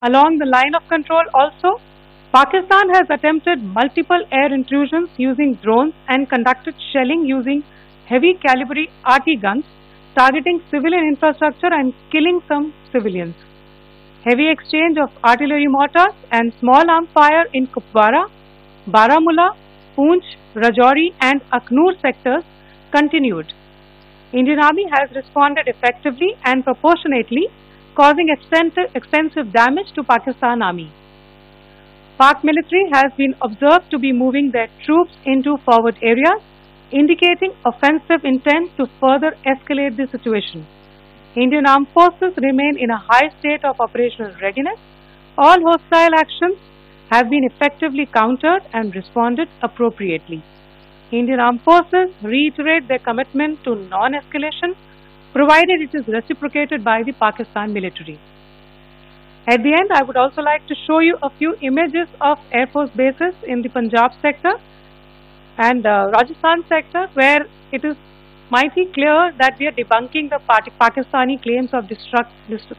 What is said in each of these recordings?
Along the line of control also, Pakistan has attempted multiple air intrusions using drones and conducted shelling using heavy caliber RT guns, targeting civilian infrastructure and killing some civilians. Heavy exchange of artillery mortars and small arm fire in Kupwara, Baramulla, Poonch, Rajouri and Aknoor sectors continued. Indian Army has responded effectively and proportionately, causing extensive damage to Pakistan Army. Pak military has been observed to be moving their troops into forward areas, indicating offensive intent to further escalate the situation. Indian Armed Forces remain in a high state of operational readiness. All hostile actions have been effectively countered and responded appropriately. Indian Armed Forces reiterate their commitment to non-escalation, provided it is reciprocated by the Pakistan military. At the end, I would also like to show you a few images of Air Force bases in the Punjab sector and Rajasthan sector, where it is mighty clear that we are debunking the Pakistani claims of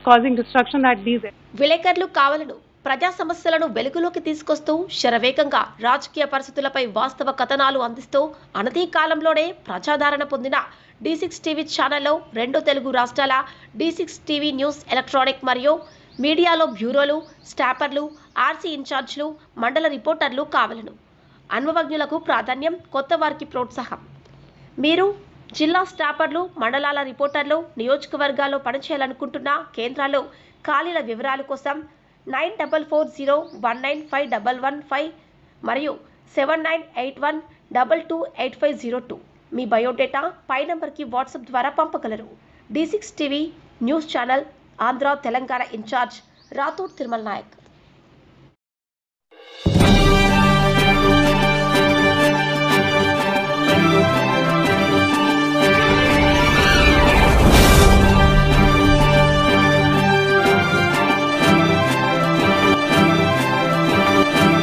causing destruction at these areas. విలేకరులు కావాలను ప్రజా సమస్యలను వెలుగులోకి తీసుకొస్తూ శరవేగంగా రాజకీయ పరిస్థితులపై వాస్తవ కథనాలు అందిస్తూ అనతి కాలంలోనే ప్రజాదరణ పొందిన D6 టీవీ ఛానల్లో 2 తెలుగు రాష్ట్రాల D6 టీవీ న్యూస్ ఎలక్ట్రానిక్ మరియు మీడియాలో బ్యూరోలు, స్టాపర్లు, ఆర్సీ ఇన్ఛార్జ్లు, మండల రిపోర్టర్లు కావాలను. అనుభవజ్ఞులకు ప్రాధాన్యం, కొత్త వారికి ప్రోత్సాహం. మీరు జిల్లా స్టాపర్లు, మండలాల రిపోర్టర్లు, నియోజకవర్గాల్లో పనిచేయాలనుకుంటున్న కేంద్రాల్లో ఖాళీల వివరాల కోసం 9440195115 మరియు 7981228502 మీ బయోడేటా పై నంబర్కి వాట్సాప్ ద్వారా పంపగలరు. D6 TV news channel Andhra Telangana incharge Rathod Tirumala Naik.